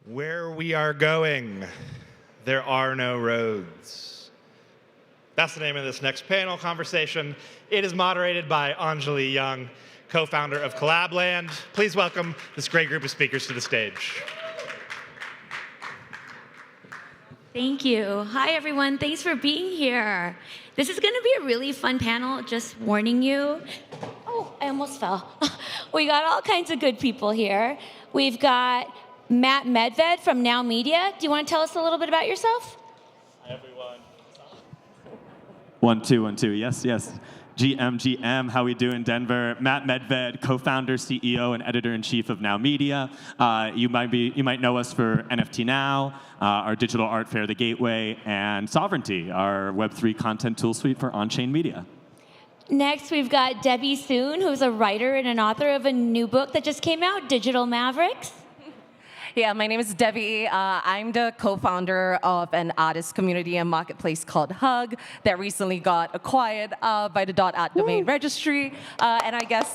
Where we are going, there are no roads. That's the name of this next panel conversation. It is moderated by Anjali Zhang, co-founder of Collabland. Please welcome this great group of speakers to the stage. Thank you. Hi, everyone. Thanks for being here. This is going to be a really fun panel, just warning you. Oh, I almost fell. We got all kinds of good people here. We've got Matt Medved from Now Media. Do you want to tell us a little bit about yourself? Hi, everyone. 1, 2, 1, 2. Yes, yes. GM, how we doing, Denver? Matt Medved, co-founder, CEO, and editor-in-chief of Now Media. You might know us for NFT Now, our digital art fair, The Gateway, and Sovereignty, our Web3 content tool suite for on-chain media. Next, we've got Debbie Soon, who's a writer and an author of a new book that just came out, Digital Mavericks. Yeah, my name is Debbie. I'm the co-founder of an artist community and marketplace called Hug that recently got acquired by the .at domain registry. And I guess,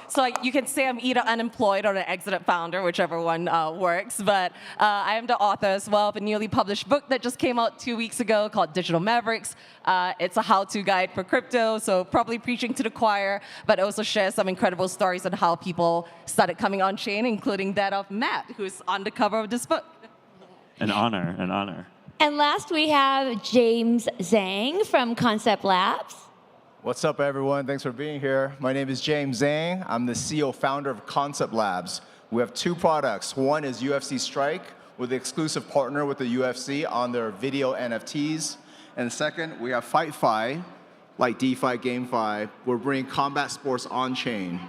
so you can say I'm either unemployed or an exited founder, whichever one works. But I am the author as well of a newly published book that just came out 2 weeks ago called Digital Mavericks. It's a how-to guide for crypto, so probably preaching to the choir, but also shares some incredible stories on how people started coming on chain, including that of Matt, who's on the cover of this book. An honor, an honor. And last, we have James Zhang from Concept Labs. What's up, everyone? Thanks for being here. My name is James Zhang. I'm the CEO founder of Concept Labs. We have 2 products. One is UFC Strike, with the exclusive partner with the UFC on their video NFTs. And second, we have FightFi, like DeFi, GameFi. We're bringing combat sports on-chain.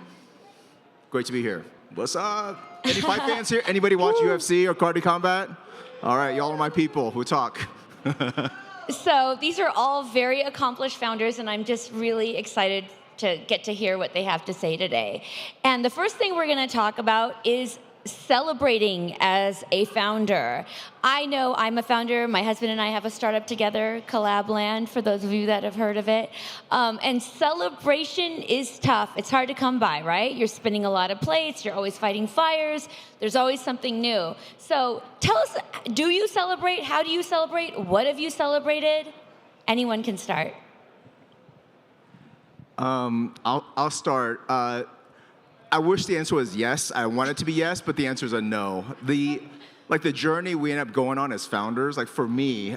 Great to be here. What's up? Any fight fans here? Anybody watch UFC or Karate Combat? All right, y'all are my people who talk. So these are all very accomplished founders, and I'm just really excited to get to hear what they have to say today. And the first thing we're going to talk about is celebrating as a founder. I know I'm a founder. My husband and I have a startup together, Collabland, for those of you that have heard of it. And celebration is tough. It's hard to come by, right? You're spinning a lot of plates. You're always fighting fires. There's always something new. So tell us, do you celebrate? How do you celebrate? What have you celebrated? Anyone can start. I'll start. I wish the answer was yes. I want it to be yes, but the answer is a no. The journey we end up going on as founders, like for me,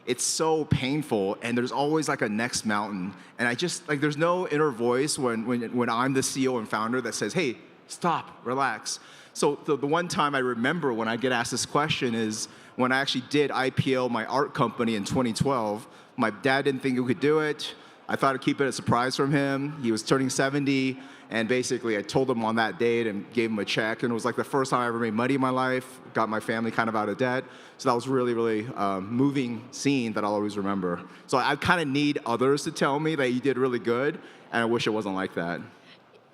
it's so painful, and there's always like a next mountain. And I just, there's no inner voice when I'm the CEO and founder that says, hey, stop, relax. So the one time I remember when I get asked this question is when I actually did IPO my art company in 2012. My dad didn't think he could do it. I thought I'd keep it a surprise from him. He was turning 70. And basically, I told him on that date and gave him a check. And it was like the first time I ever made money in my life, got my family kind of out of debt. So that was really, really moving scene that I'll always remember. So I kind of need others to tell me that you did really good. And I wish it wasn't like that.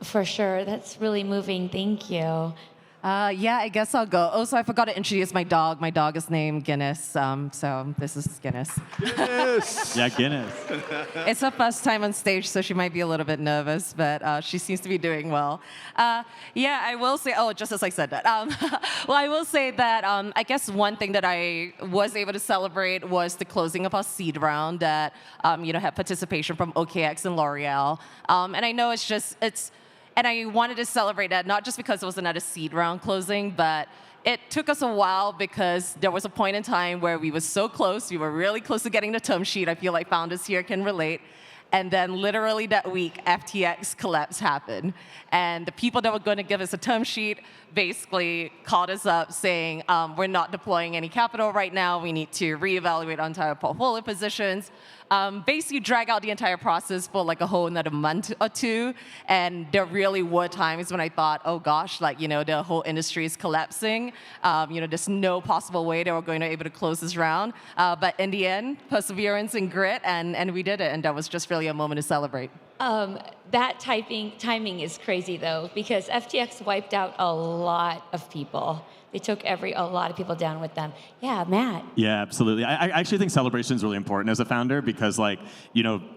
For sure. That's really moving. Thank you. Yeah, I guess I'll go. Also, I forgot to introduce my dog. My dog is named Guinness, so this is Guinness. Guinness! Yeah, Guinness. It's her first time on stage, so she might be a little bit nervous, but she seems to be doing well. Yeah, I will say, just as I said that. Well, I will say that I guess one thing that I was able to celebrate was the closing of our seed round that had participation from OKX and L'Oreal. And I know and I wanted to celebrate that, not just because it was another seed round closing, but it took us a while because there was a point in time where we were so close. We were really close to getting the term sheet. I feel like founders here can relate. And then literally that week, FTX collapse happened. And the people that were going to give us a term sheet basically called us up saying, we're not deploying any capital right now. We need to reevaluate our entire portfolio positions. Basically drag out the entire process for like a whole another month or 2. And there really were times when I thought, oh gosh, the whole industry is collapsing. There's no possible way they were going to be able to close this round. But in the end, perseverance and grit, and we did it. And that was just really a moment to celebrate. That timing is crazy, though, because FTX wiped out a lot of people. they took a lot of people down with them. Yeah, Matt. Yeah, absolutely. I actually think celebration is really important as a founder because, like,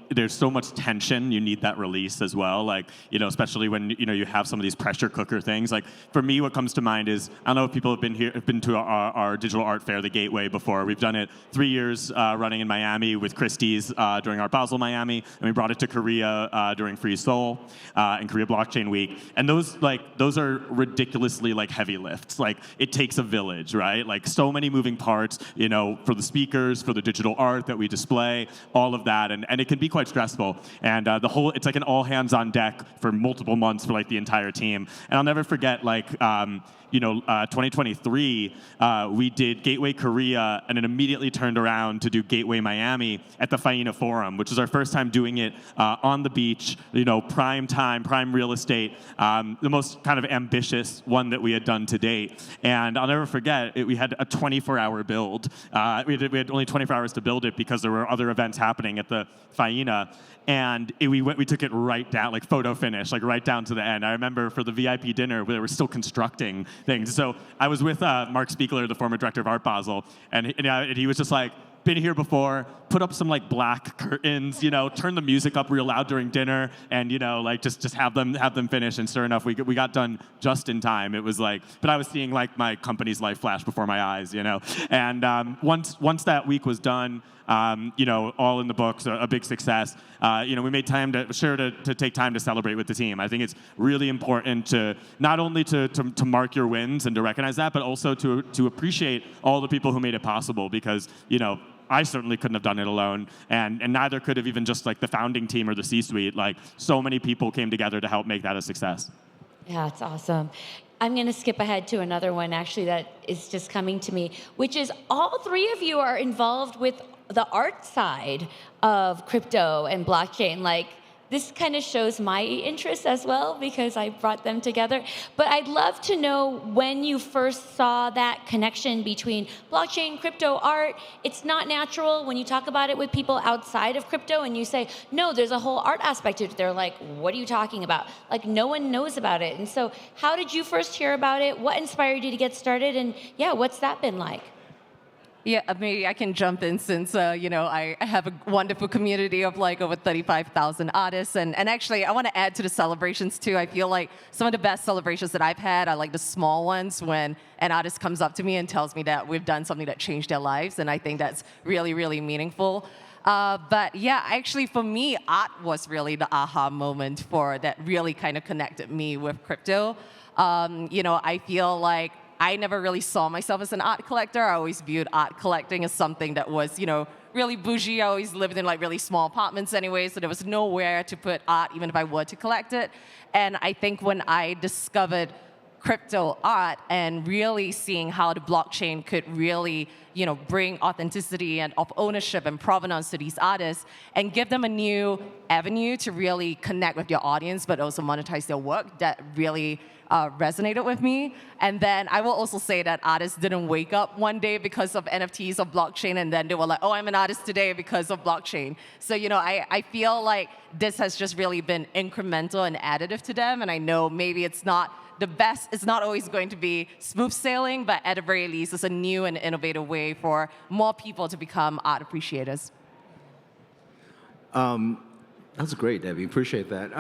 there's so much tension. You need that release as well. Like, especially when you have some of these pressure cooker things. Like, for me, what comes to mind is I don't know if people have been to our digital art fair, the Gateway, before. We've done it 3 years running in Miami with Christie's during our Basel Miami, and we brought it to Korea during Free Seoul and Korea Blockchain Week. And those are ridiculously heavy lifts. Like, it takes a village, right? Like, so many moving parts, for the speakers, for the digital art that we display, all of that, and it can be quite stressful. And it's like an all hands on deck for multiple months for the entire team. And I'll never forget 2023, we did Gateway Korea and then immediately turned around to do Gateway Miami at the Faena Forum, which was our first time doing it on the beach, prime time, prime real estate, the most kind of ambitious one that we had done to date. And I'll never forget, we had a 24-hour build. We had only 24 hours to build it because there were other events happening at the Faena. And we took it right down, photo finish, right down to the end. I remember for the VIP dinner, they were still constructing things. So I was with Mark Spiegler, the former director of Art Basel, and he was just been here before, put up some black curtains, turn the music up real loud during dinner, and just have them finish. And sure enough, we got done just in time. It was but I was seeing my company's life flash before my eyes, And once that week was done, all in the books, a big success. We made time to take time to celebrate with the team. I think it's really important to not only to mark your wins and to recognize that, but also to appreciate all the people who made it possible because, I certainly couldn't have done it alone, and neither could have even just the founding team or the C-suite. So many people came together to help make that a success. Yeah, it's awesome. I'm going to skip ahead to another one, actually, that is just coming to me, which is all three of you are involved with the art side of crypto and blockchain. This kind of shows my interest as well because I brought them together. But I'd love to know when you first saw that connection between blockchain, crypto, art. It's not natural when you talk about it with people outside of crypto and you say, no, there's a whole art aspect to it. They're like, what are you talking about? No one knows about it. And so how did you first hear about it? What inspired you to get started? And yeah, what's that been like? Yeah, maybe I can jump in since, I have a wonderful community of over 35,000 artists. And actually, I want to add to the celebrations, too. I feel like some of the best celebrations that I've had are the small ones when an artist comes up to me and tells me that we've done something that changed their lives. And I think that's really, really meaningful. But yeah, actually, for me, art was really the aha moment that really kind of connected me with crypto. I feel like I never really saw myself as an art collector. I always viewed art collecting as something that was, really bougie. I always lived in really small apartments anyway, so there was nowhere to put art, even if I were to collect it. And I think when I discovered crypto art and really seeing how the blockchain could really, bring authenticity and of ownership and provenance to these artists and give them a new avenue to really connect with your audience, but also monetize their work, that really resonated with me. And then I will also say that artists didn't wake up one day because of NFTs or blockchain, and then they were like, oh, I'm an artist today because of blockchain. So, I feel like this has just really been incremental and additive to them. And I know maybe it's not the best, it's not always going to be smooth sailing, but at the very least, it's a new and innovative way for more people to become art appreciators. That's great, Debbie. Appreciate that.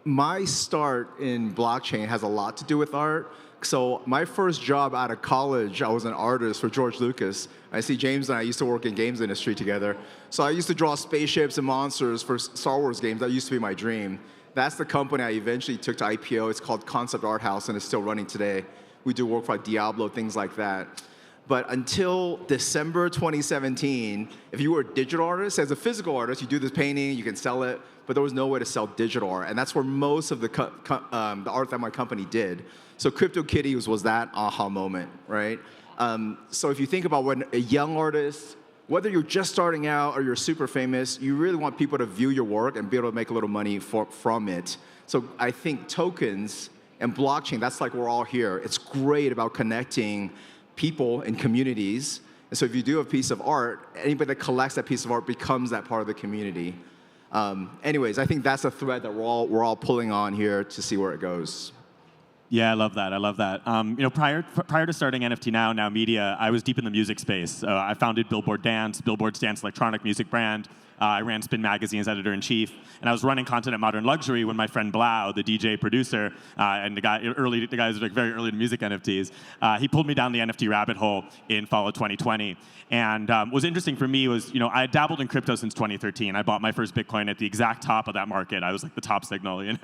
My start in blockchain has a lot to do with art. So my first job out of college, I was an artist for George Lucas. I see James and I used to work in games industry together. So I used to draw spaceships and monsters for Star Wars games. That used to be my dream. That's the company I eventually took to IPO. It's called Concept Art House, and it's still running today. We do work for Diablo, things like that. But until December 2017, if you were a digital artist, as a physical artist, you do this painting, you can sell it, but there was no way to sell digital art. And that's where most of the art that my company did. So CryptoKitties was that aha moment, right? So if you think about when a young artist, whether you're just starting out or you're super famous, you really want people to view your work and be able to make a little money from it. So I think tokens and blockchain, that's we're all here. It's great about connecting people and communities. And so if you do a piece of art, anybody that collects that piece of art becomes that part of the community. Anyways, I think that's a thread that we're all pulling on here to see where it goes. Yeah, I love that. I love that. Prior to starting NFT Now Media, I was deep in the music space. I founded Billboard Dance, Billboard's dance electronic music brand. I ran Spin Magazine's editor-in-chief, and I was running content at Modern Luxury when my friend Blau, the DJ producer, and the guy who's like very early to music NFTs, he pulled me down the NFT rabbit hole in fall of 2020. And what was interesting for me was, I had dabbled in crypto since 2013. I bought my first Bitcoin at the exact top of that market. I was like the top signal, and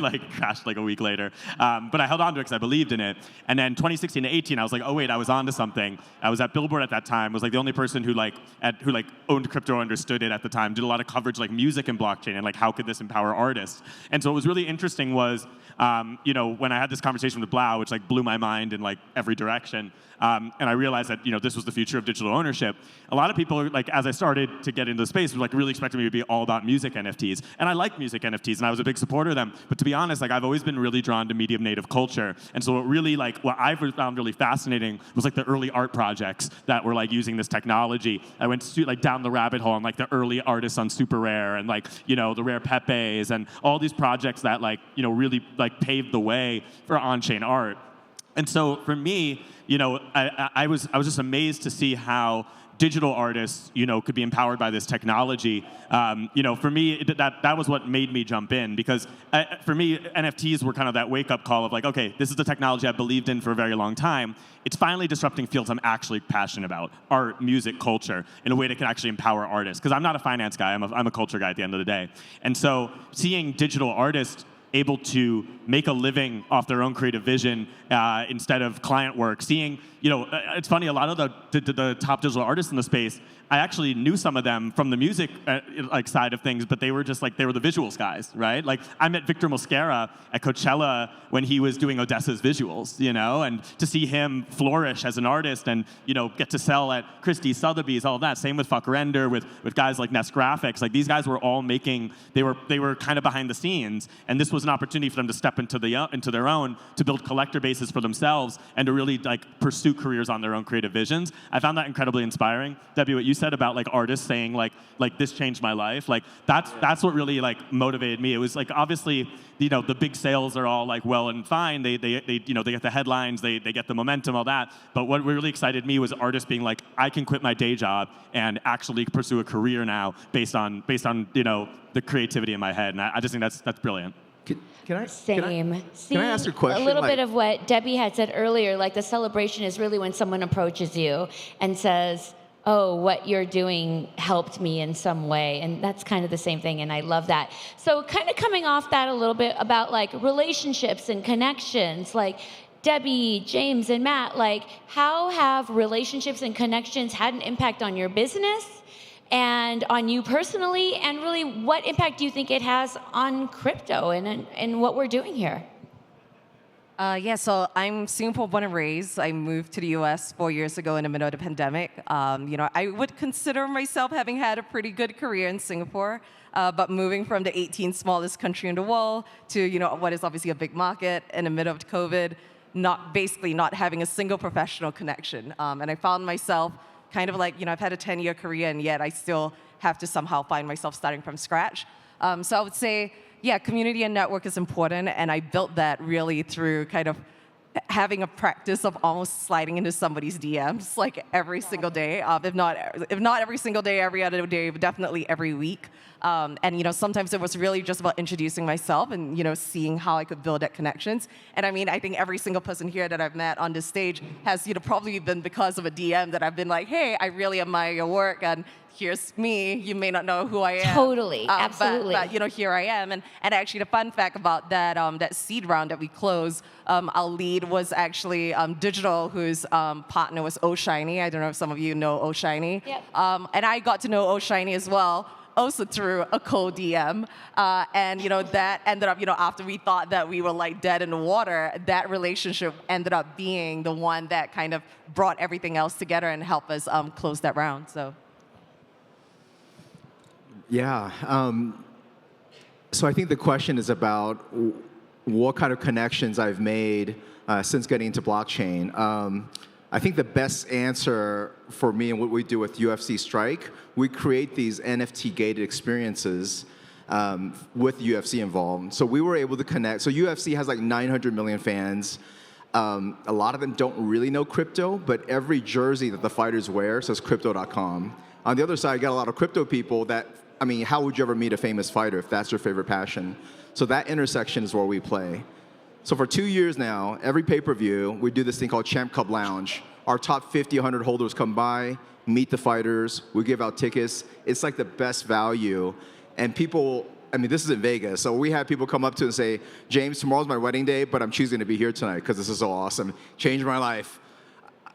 like crashed like a week later. But I held on to it because I believed in it. And then 2016 to 18, I was like, oh wait, I was onto something. I was at Billboard at that time. Was like the only person who owned crypto, understood it at the time. Did a lot of coverage like music and blockchain and like how could this empower artists. And so what was really interesting was, when I had this conversation with Blau, which like blew my mind in like every direction. And I realized that this was the future of digital ownership. A lot of people, like as I started to get into the space, were like really expecting me to be all about music NFTs. And I like music NFTs, and I was a big supporter of them. But to be honest, like I've always been really drawn to medium native culture. And so what I found really fascinating was like the early art projects that were like using this technology. I went like down the rabbit hole on like the early artists on Super Rare and like the Rare Pepes and all these projects that really like paved the way for on-chain art. And so for me, I was just amazed to see how digital artists, could be empowered by this technology. For me, that was what made me jump in, because for me, NFTs were kind of that wake-up call of like, okay, this is the technology I believed in for a very long time. It's finally disrupting fields I'm actually passionate about, art, music, culture, in a way that can actually empower artists. Because I'm not a finance guy, I'm a culture guy at the end of the day. And so seeing digital artists able to make a living off their own creative vision instead of client work. Seeing, it's funny, a lot of the top digital artists in the space, I actually knew some of them from the music side of things, but they were just like, they were the visuals guys, right? Like I met Victor Mosquera at Coachella when he was doing Odessa's visuals, and to see him flourish as an artist and, get to sell at Christie's, Sotheby's, all of that. Same with Fuck Render, with guys like Nest Graphics. Like these guys were all they were kind of behind the scenes, and this was an opportunity for them to step into their own, to build collector bases for themselves, and to really like pursue careers on their own creative visions. I found that incredibly inspiring. Debbie, what you said about like artists saying like this changed my life, like that's what really like motivated me. It was like obviously the big sales are all like well and fine. They get the headlines, they get the momentum, all that. But what really excited me was artists being like, I can quit my day job and actually pursue a career now based on the creativity in my head. And I just think that's brilliant. Can I ask a question? A little bit of what Debbie had said earlier, like the celebration is really when someone approaches you and says, oh, what you're doing helped me in some way. And that's kind of the same thing, and I love that. So kind of coming off that a little bit about like relationships and connections, like Debbie, James, and Matt, like how have relationships and connections had an impact on your business and on you personally, and really what impact do you think it has on crypto and what we're doing here? So I'm Singapore born and raised. I moved to the US 4 years ago in the middle of the pandemic. I would consider myself having had a pretty good career in Singapore, but moving from the 18th smallest country in the world to what is obviously a big market in the middle of COVID, not having a single professional connection. And I found myself kind of like, I've had a 10-year career, and yet I still have to somehow find myself starting from scratch. So I would say, yeah, community and network is important, and I built that really through kind of having a practice of almost sliding into somebody's DMs like every single day, if not every single day, every other day, but definitely every week. And sometimes it was really just about introducing myself and seeing how I could build that connections. And I mean, I think every single person here that I've met on this stage has probably been because of a DM that I've been like, hey, I really admire your work, and here's me. You may not know who I am. Totally, absolutely. But here I am. And actually, the fun fact about that seed round that we closed, our lead was actually Digital, whose partner was O'Shiny. I don't know if some of you know O'Shiny. Yep. And I got to know O'Shiny as well, also through a cold DM. And that ended up, after we thought that we were like dead in the water, that relationship ended up being the one that kind of brought everything else together and helped us close that round. So. Yeah. So I think the question is about what kind of connections I've made since getting into blockchain. I think the best answer for me and what we do with UFC Strike, we create these NFT-gated experiences with UFC involved. So we were able to connect. So UFC has like 900 million fans. A lot of them don't really know crypto, but every jersey that the fighters wear says crypto.com. On the other side, you got a lot of crypto people that, I mean, how would you ever meet a famous fighter if that's your favorite passion? So that intersection is where we play. So for 2 years now, every pay-per-view, we do this thing called Champ Cup Lounge. Our top 50, 100 holders come by, meet the fighters, we give out tickets. It's like the best value. And people, I mean, this is in Vegas, so we have people come up to and say, James, tomorrow's my wedding day, but I'm choosing to be here tonight because this is so awesome. Changed my life.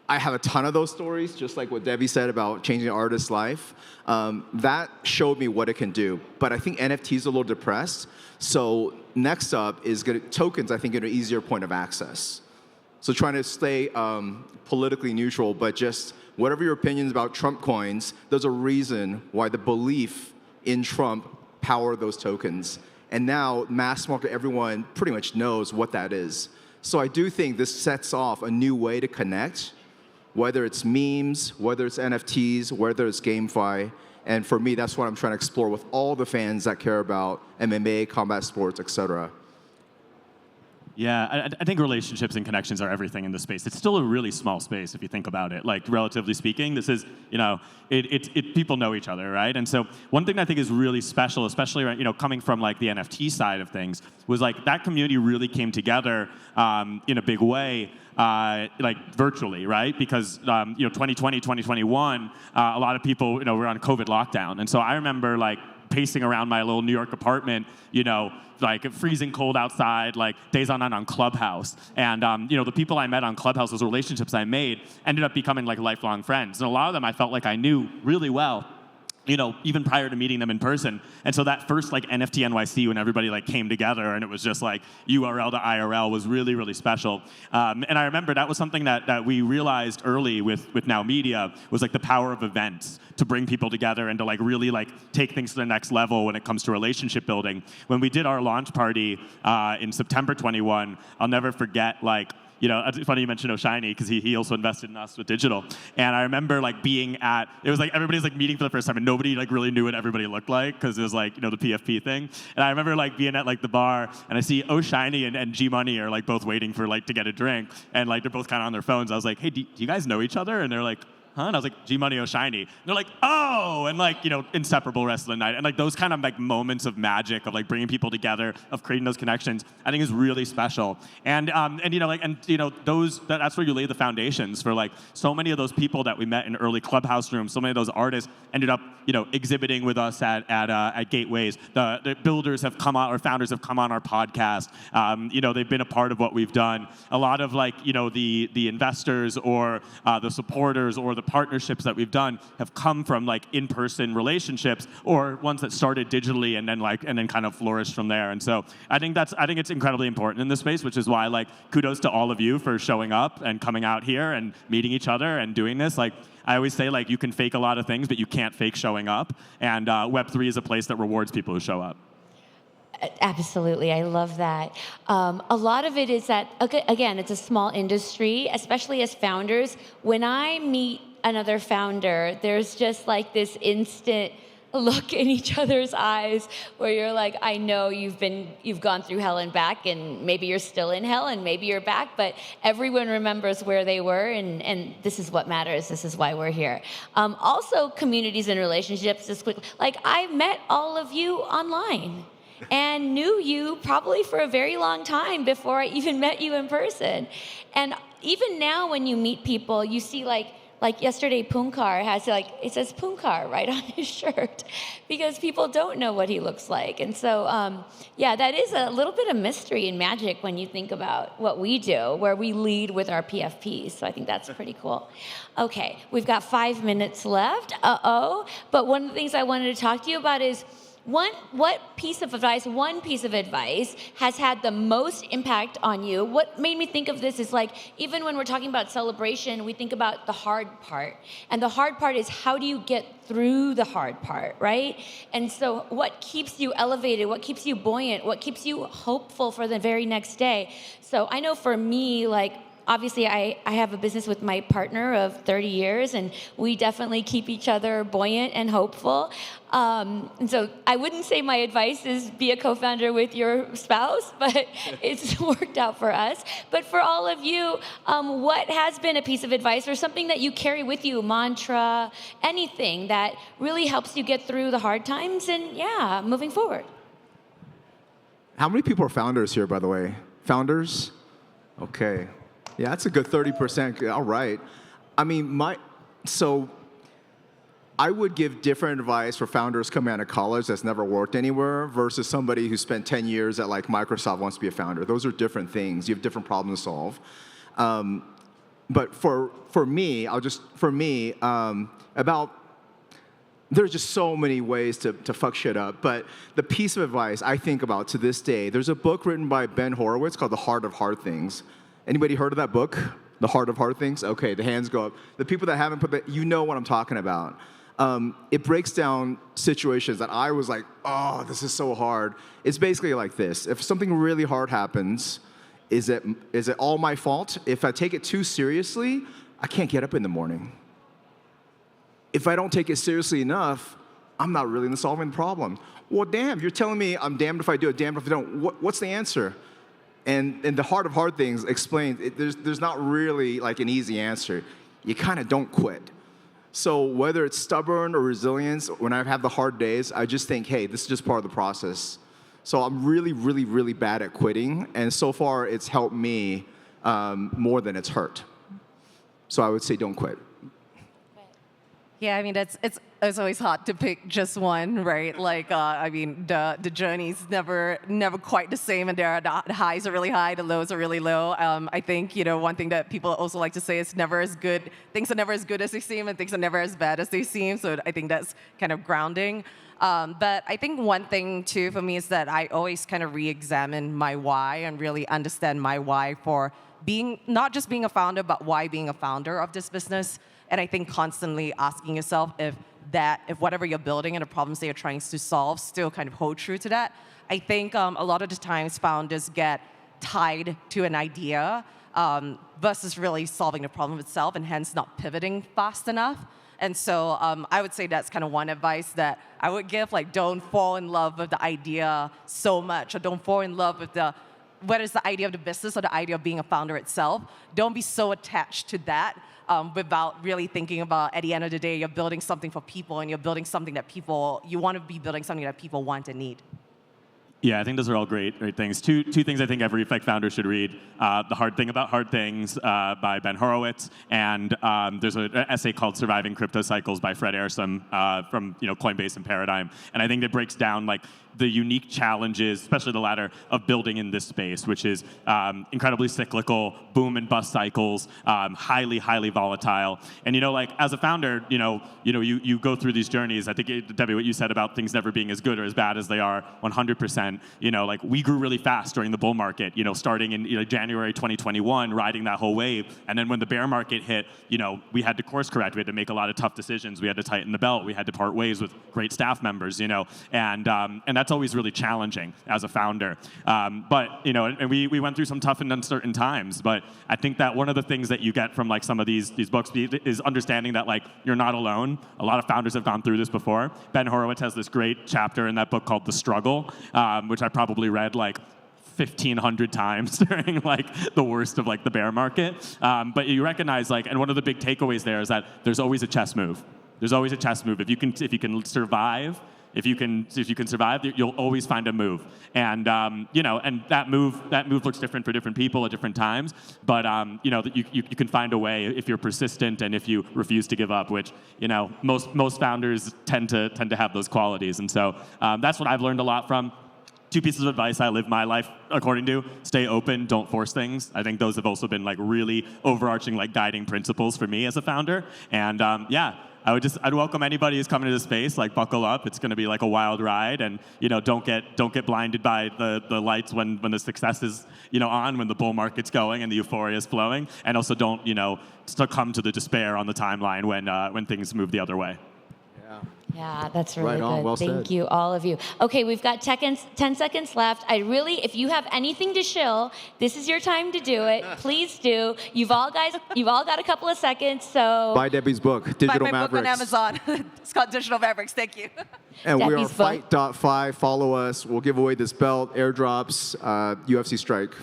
I have a ton of those stories, just like what Debbie said about changing an artist's life. That showed me what it can do. But I think NFT is a little depressed. So next up is tokens, I think, at an easier point of access. So trying to stay politically neutral, but just whatever your opinions about Trump coins, there's a reason why the belief in Trump power those tokens. And now mass market, everyone pretty much knows what that is. So I do think this sets off a new way to connect, whether it's memes, whether it's NFTs, whether it's GameFi. And for me, that's what I'm trying to explore with all the fans that care about MMA, combat sports, et cetera. Yeah, I think relationships and connections are everything in this space. It's still a really small space if you think about it. Like, relatively speaking, this is, you know, people know each other, right? And so one thing I think is really special, especially, you know, coming from like the NFT side of things, was like that community really came together in a big way, like virtually, right? Because you know, 2020, 2021, a lot of people, you know, were on COVID lockdown, and so I remember like pacing around my little New York apartment, you know, like freezing cold outside, like days on end on Clubhouse. And you know, the people I met on Clubhouse, those relationships I made, ended up becoming like lifelong friends. And a lot of them I felt like I knew really well, you know, even prior to meeting them in person. And so that first like NFT NYC, when everybody like came together and it was just like URL to IRL, was really, really special. And I remember that was something that we realized early with Now Media, was like the power of events to bring people together and to like really like take things to the next level when it comes to relationship building. When we did our launch party in September 21, I'll never forget, like, you know, it's funny you mentioned Oshiny, because he also invested in us with digital. And I remember like being at, it was like everybody's like meeting for the first time and nobody like really knew what everybody looked like, because it was like, you know, the PFP thing. And I remember like being at like the bar and I see Oshiny and G Money are like both waiting for like to get a drink, and like they're both kind of on their phones. I was like, hey, do you guys know each other? And they're like, huh? And I was like, G Money, Oshiny. And they're like, oh, and like, you know, inseparable rest of the night. And like those kind of like moments of magic of like bringing people together, of creating those connections, I think is really special. And you know, like, and you know, that's where you lay the foundations for like so many of those people that we met in early Clubhouse rooms. So many of those artists ended up, you know, exhibiting with us at Gateways. The builders have come on, or founders have come on our podcast. You know, they've been a part of what we've done. A lot of like, you know, the investors or the supporters or the partnerships that we've done have come from like in-person relationships, or ones that started digitally and then kind of flourished from there. And so I think it's incredibly important in this space, which is why like kudos to all of you for showing up and coming out here and meeting each other and doing this. Like, I always say, like, you can fake a lot of things, but you can't fake showing up. And Web3 is a place that rewards people who show up. Absolutely, I love that. A lot of it is that, again, it's a small industry, especially as founders. When I meet another founder, there's just like this instant look in each other's eyes where you're like, I know you've gone through hell and back, and maybe you're still in hell and maybe you're back, but everyone remembers where they were, and this is what matters. This is why we're here. Also, communities and relationships, just quickly, like I met all of you online and knew you probably for a very long time before I even met you in person. And even now when you meet people, you see like yesterday, Punkar has it says Punkar right on his shirt, because people don't know what he looks like. And so, yeah, that is a little bit of mystery and magic when you think about what we do, where we lead with our PFPs. So I think that's pretty cool. Okay, we've got 5 minutes left. But one of the things I wanted to talk to you about is one piece of advice has had the most impact on you. What made me think of this is like, even when we're talking about celebration, we think about the hard part. And the hard part is, how do you get through the hard part, right? And so what keeps you elevated? What keeps you buoyant? What keeps you hopeful for the very next day? So I know for me, like, obviously, I have a business with my partner of 30 years, and we definitely keep each other buoyant and hopeful. And so I wouldn't say my advice is be a co-founder with your spouse, but it's worked out for us. But for all of you, what has been a piece of advice or something that you carry with you, mantra, anything that really helps you get through the hard times and, yeah, moving forward? How many people are founders here, by the way? Founders? Okay. Yeah, that's a good 30%. All right. I mean, so I would give different advice for founders coming out of college that's never worked anywhere versus somebody who spent 10 years at like Microsoft wants to be a founder. Those are different things. You have different problems to solve. But for me, there's just so many ways to fuck shit up. But the piece of advice I think about to this day, there's a book written by Ben Horowitz called The Heart of Hard Things. Anybody heard of that book? The Heart of Hard Things? Okay, the hands go up. The people that haven't put that, you know what I'm talking about. It breaks down situations that I was like, oh, this is so hard. It's basically like this. If something really hard happens, is it all my fault? If I take it too seriously, I can't get up in the morning. If I don't take it seriously enough, I'm not really solving the problem. Well, damn, you're telling me I'm damned if I do it, damned if I don't. What's the answer? And The Heart of Hard Things explains there's not really like an easy answer. You kind of don't quit. So whether it's stubborn or resilience, when I have the hard days, I just think, hey, this is just part of the process. So I'm really, really, really bad at quitting. And so far, it's helped me more than it's hurt. So I would say don't quit. Yeah, I mean, it's always hard to pick just one, right? Like, I mean, the journey's never quite the same, and the highs are really high, the lows are really low. I think, one thing that people also like to say is never as good. Things are never as good as they seem, and things are never as bad as they seem. So I think that's kind of grounding. But I think one thing too for me is that I always kind of re-examine my why and really understand my why for not just being a founder, but why being a founder of this business. And I think constantly asking yourself if whatever you're building and the problems that you're trying to solve still kind of hold true to that. I think a lot of the times founders get tied to an idea versus really solving the problem itself and hence not pivoting fast enough. And so I would say that's kind of one advice that I would give, like don't fall in love with the idea so much, or don't fall in love with whether it's the idea of the business or the idea of being a founder itself. Don't be so attached to that without really thinking about, at the end of the day, you're building something for people and you're building something that you want to be building something that people want and need. Yeah, I think those are all great things. Two things I think every founder should read: The Hard Thing About Hard Things by Ben Horowitz, and there's an essay called Surviving Crypto Cycles by Fred Ehrsam from Coinbase and Paradigm. And I think it breaks down like the unique challenges, especially the latter, of building in this space, which is incredibly cyclical, boom and bust cycles, highly, highly volatile. And as a founder, you go through these journeys. I think Debbie, what you said about things never being as good or as bad as they are, 100%. Like we grew really fast during the bull market. Starting in January 2021, riding that whole wave, and then when the bear market hit, we had to course correct. We had to make a lot of tough decisions. We had to tighten the belt. We had to part ways with great staff members. And that's always really challenging as a founder. But and we went through some tough and uncertain times. But I think that one of the things that you get from like some of these books is understanding that like you're not alone. A lot of founders have gone through this before. Ben Horowitz has this great chapter in that book called The Struggle, which I probably read like 1,500 times during like the worst of like the bear market. But you recognize and one of the big takeaways there is that there's always a chess move. There's always a chess move. If you can survive. If you can survive, you'll always find a move, and and that move looks different for different people at different times. But you can find a way if you're persistent and if you refuse to give up, which most founders tend to have those qualities, and so that's what I've learned a lot from. Two pieces of advice I live my life according to: stay open, don't force things. I think those have also been like really overarching like guiding principles for me as a founder, and I'd welcome anybody who's coming to this space, like buckle up. It's going to be like a wild ride, and don't get blinded by the lights when the success is on, when the bull market's going and the euphoria is flowing, and also don't succumb to the despair on the timeline when things move the other way. Yeah. Yeah, that's really Right on, good. well Thank said. you, all of you. Okay, we've got 10 seconds left. If you have anything to shill, this is your time to do it. Please do. You've all got a couple of seconds, so. Buy Debbie's book, Buy Digital my book on Mavericks. Amazon. It's called Digital Mavericks. Thank you. And we are Debbie's book. Fight.5. Follow us. We'll give away this belt, airdrops, UFC Strike.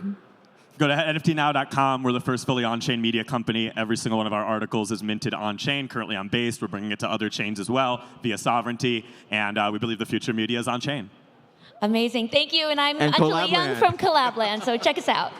Go to nftnow.com. We're the first fully on-chain media company. Every single one of our articles is minted on-chain, currently on Based. We're bringing it to other chains as well via sovereignty, and we believe the future media is on-chain. Amazing. Thank you, and I'm And Anjali Young Collabland. from Collabland, so check us out.